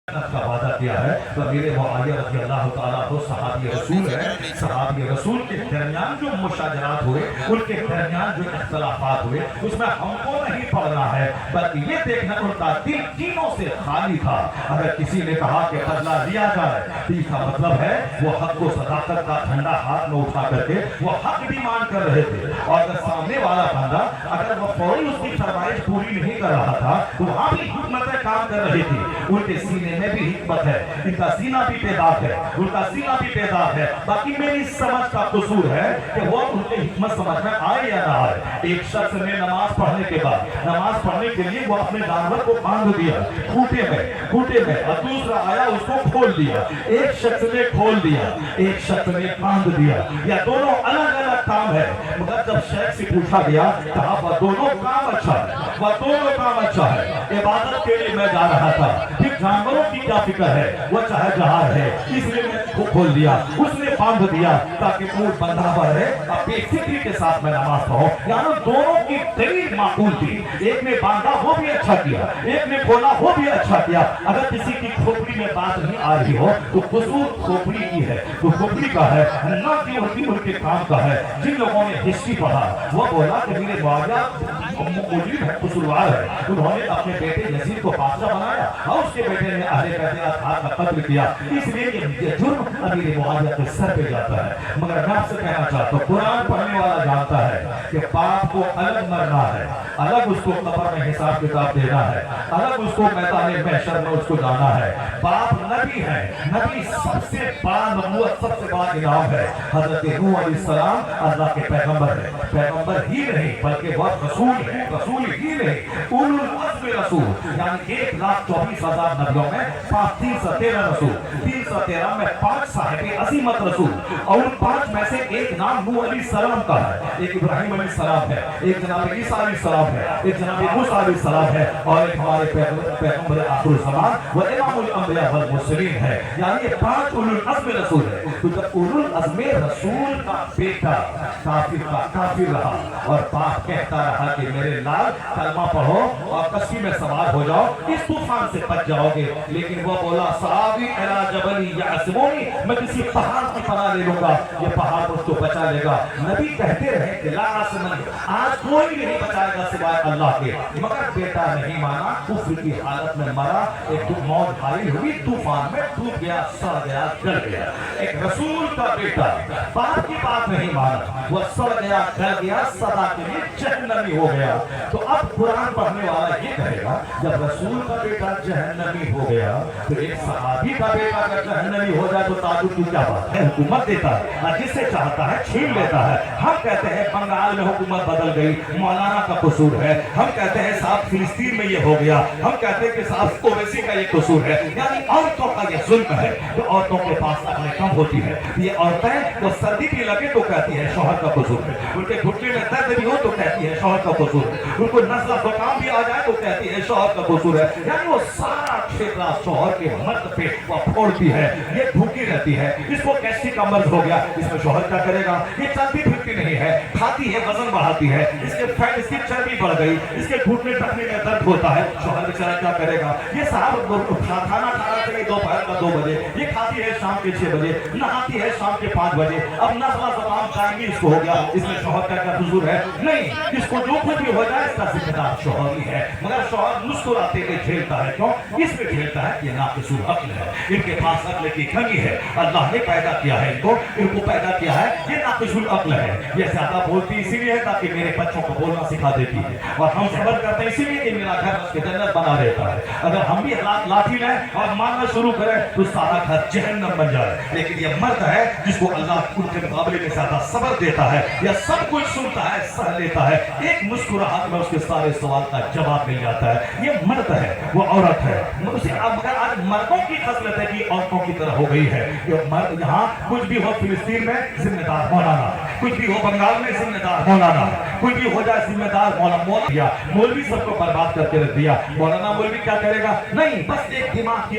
کا وعدہ کیا ہے تو امیر معاویہ رضی اللہ تعالیٰ عنہ صحابی رسول ہے. صحابی رسول کے درمیان جو مشاجرات ہوئے، ان کے درمیان جو اختلافات ہوئے، اس میں ہم کو نہیں پڑھنا ہے بلکہ یہ دیکھنا ان کا دل کینوں سے خالی تھا. اگر کسی نے کہا کہ بدلہ لیا جائے تو اس کا مطلب ہے وہ حق و صداقت کا ٹھنڈا ہاتھ میں اٹھا کر کے وہ حق بھی مان کر رہے تھے، اور اگر سامنے والا بندہ اگر وہ فوری اس کی فرمائش پوری نہیں کر رہا تھا تو وہاں بھی حکمتیں کام کر رہی تھی. ان کے سینے میں بھی حکمت ہے، ان کا سینہ بھی بیدار ہے، ان کا سینہ بھی بیدار ہے. باقی میری سمجھ کا قصور ہے کہ وہ ان کی حکمت سمجھ میں آئے یا نہ آئے. ایک شخص نے نماز پڑھنے کے بعد نماز پڑھنے کے لیے وہ اپنے جانور کو باندھ دیا کھوٹے میں، اور دوسرا آیا اس کو کھول دیا. ایک شخص نے کھول دیا، ایک شخص نے باندھ دیا. یا دونوں الگ الگ کام ہے، مگر جب شیخ سے پوچھا گیا کہا وہ دونوں کام اچھا ہے، وہ دونوں کام اچھا ہے. عبادت کے لیے میں جا رہا تھا، پھر جانوروں کی کیا فکر ہے، وہ چاہے جہاز ہے، اس لیے میں کو کھول دیا. اس نے باندھ دیا تاکہ پور بندھا ہوا ہے، اب بے فکری کے ساتھ میں نماز پڑھوں. یعنی دونوں کی دلیل معقول تھی. ایک نے باندھا وہ بھی اچھا کیا، ایک نے کھولا وہ بھی اچھا کیا. اگر کسی کی کھوپڑی میں بات نہیں آ رہی ہو تو قصور کھوپڑی کی ہے، تو کھوپڑی کا ہے نہ کہ ان کے کام کا ہے. جن لوگوں نے ہسٹری پڑھا وہ بولا کہ میرے معاویہ مجرم ہے، قصوروار ہے. انہوں نے اپنے بیٹے یزید کو بادشاہ بنایا اور اس کے بیٹے نے اہل بیت اطہار کا قتل کیا، اس لیے یہ جرم امیر معاویہ کے سر پہ جاتا ہے. مگر میں آپ سے کہنا چاہتا ہوں قرآن پڑھنے والا جانتا ہے کہ باپ کو الگ مرنا ہے، الگ اس کو قبر میں حساب کتاب دینا ہے، الگ اس کو میدان محشر میں اس کو جانا ہے. باپ نبی ہے، نبی سب سے بڑا نبوت، سب سے بڑا انعام ہے. حضرت نوح علیہ السلام اللہ کے پیغمبر ہے، پیغمبر ہی نہیں بلکہ وہ رسول ہے، رسول ہی نہیں، اولو العزم رسول. یعنی 1,24,000 نبیوں میں 313 رسول، 313 میں 5 صاحب عظیمت رسول، اور ان 5 میں سے ایک نام نوح علیہ السلام کا ہے، ایک ابراہیم علیہ السلام ہے، ایک جناب عیسیٰ علیہ السلام ہے، ایک جناب موسیٰ علیہ السلام ہے، اور ایک ہمارے پیغمبر آخر الزمان وہ امام الانبیاء والمرسلین ہے. یعنی یہ 5 اولو العزم رسول ہے. تو جب اولو العزم رسول کا بیٹا کافر کا کافر رہا اور باپ کہتا رہا کہ میرے لال کلمہ پڑھو اور کشتی میں سوار ہو جاؤ، اس طوفان سے بچ جاؤ گے، لیکن وہ بولا صحابی الی جبل یعصمونی، میں کسی پہاڑ کی پناہ لے لوں گا، یہ پہاڑ مجھ کو بچا لے گا. نبی کہتے رہے کہ لا عاصم، آج کوئی نہیں بچائے گا سوائے اللہ کے. مگر بیٹا نہیں مانا، کفر کی حالت میں مرا. ایک موت حائل ہوئی، طوفان میں ڈوب گیا، سڑ گیا، گل گیا. ایک رسول کا بیٹا باپ کی بات نہیں مانا، وہ سڑ گیا، گل گیا، سدا کے لیے جہنمی ہو گیا. تو اب قرآن پڑھنے والا یہ کہے گا جب رسول کا بیٹا جہنمی ہو گیا تو ایک صحابی کا بیٹا اگر جہنمی ہو جائے تو تعجب کی کیا بات ہے؟ حکومت دیتا ہے، جس سے چاہتا ہے چھین لیتا ہے. ہم کہتے ہیں بنگال میں حکومت بدل گئی، مولانا کا قصور ہے. ہم کہتے ہیں صاحب فلسطین میں یہ ہو گیا. ہم کہتے ہیں کہ صاحب اویسی کا یہ قصور ہے. یعنی عورتوں کا یہ ظلم ہے جو عورتوں کے پاس عقل کم ہوتی ہے. یہ عورتیں تو سردی بھی لگے تو کہتی ہے شوہر کا قصور ہے، ان کے گھٹنے میں درد بھی ہو تو کہتی ہے شوہر کا قصور ہے، ان کو نزلہ زکام بھی آ جائے تو کہتی ہے شوہر کا قصور ہے. یعنی وہ سارا ٹھیکہ شوہر کے مرد پہ وہ پھوڑتی ہے. یہ بھوکی رہتی ہے، اس کو کیسی کا مرض ہو گیا، اس میں شوہر کیا کرے گا؟ یہ چلتی پھرتی نہیں ہے، کھاتی ہے، وزن بڑھاتی ہے، اس کے فیٹ، اس کی چربی بڑھ گئی، اس کے گھٹنے ٹکنے میں درد ہوتا ہے. شوہر بیچارہ کیا کرے گا؟ یہ صاحب کھانا کھانا چاہیے دوپہر کا 2 بجے، یہ کھاتی ہے شام کے 6 بجے، نہاتی ہے شام کے 5 بجے. اب نزلہ زکام ٹائمی اس کو ہو گیا، اس میں شوہر کا کیا قصور ہے؟ نہیں، اس کو جو کچھ بھی ہو جائے اس کا ذمہ دار شوہر ہی ہے. مگر شوہر مسکراتے ہوئے جھیلتا ہے. کیوں؟ اس میں جھیلتا ہے کہ ناقصور عقل ہے، ان کے پاس عقل کی کمی ہے. اللہ نے پیدا کیا ہے ان کو پیدا کیا ہے، یہ ناقصور عقل ہے. یہ زیادہ بولتی اسی لیے تاکہ میرے بچوں کو بولنا سکھا دیتی ہے، اور ہم صبر کرتے ہیں اسی لیے کہ میرا گھر اس کے جنت بنا دیتا ہے. اگر ہم بھی لاٹھی لیں اور مارنا شروع کریں تو سارا گھر جہنم بن جائے. لیکن یہ مرد ہے جس کو اللہ ان کے مقابلے میں زیادہ صبر دیتا ہے، یہ سب کچھ سنتا ہے، سہ لیتا ہے. ایک مسکراہٹ میں اس کے سارے سوال کا جواب مل جاتا ہے. یہ مرد ہے، وہ عورت ہے. مگر آج مردوں کی خصلت ہے کہ عورتوں کی طرح ہو گئی ہے. یہ مرد یہاں کچھ بھی ہو فلسطین میں ذمہ دار مولانا، کچھ بھی ہو بنگال میں ذمہ دار مولانا، کچھ بھی ہو جائے ذمہ دار مولانا. مولوی سب کو برباد کر کے رکھ دیا. مولانا مولوی کیا کرے گا؟ نہیں، بس ایک دماغ کی